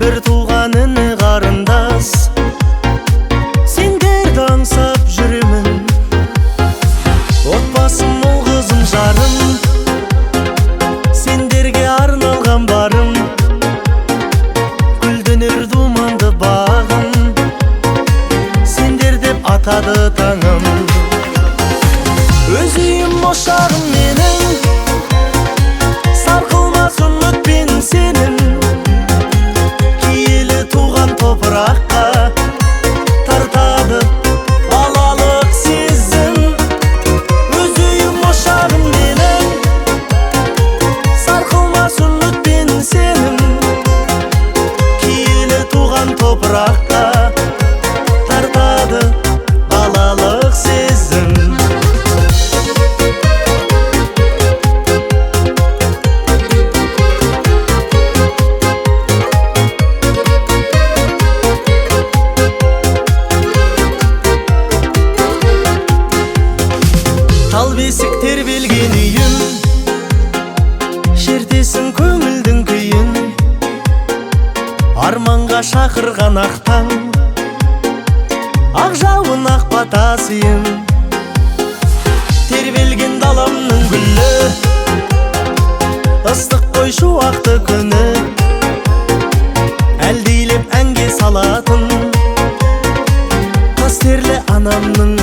бір туған іні қарындас, сендерді аңсап жүремін. Отбасым, ол қызым, жарым, сендерге арналған барым. Гүлденер думанды бағым, сендер деп атады таңым. Өз үйім, ошағым менің, сарқылмас үмітпен сенің. Киелі туған топыраққа тартады балалық сезім. Өз үйім, ошағым менің, сарқылмас үмітпен сенің. Киелі туған топыраққа тартады балалық сезім. Тал бесік тербелген үйім, шертесің көңілдің күйін. Арманға шақырған ақтаң, ақ жауын ақ батасыйым. Тербелген даламның гүлі, ыстық қой шуақты күні. Әлдейлеп әнге салатын, қастерлі анамның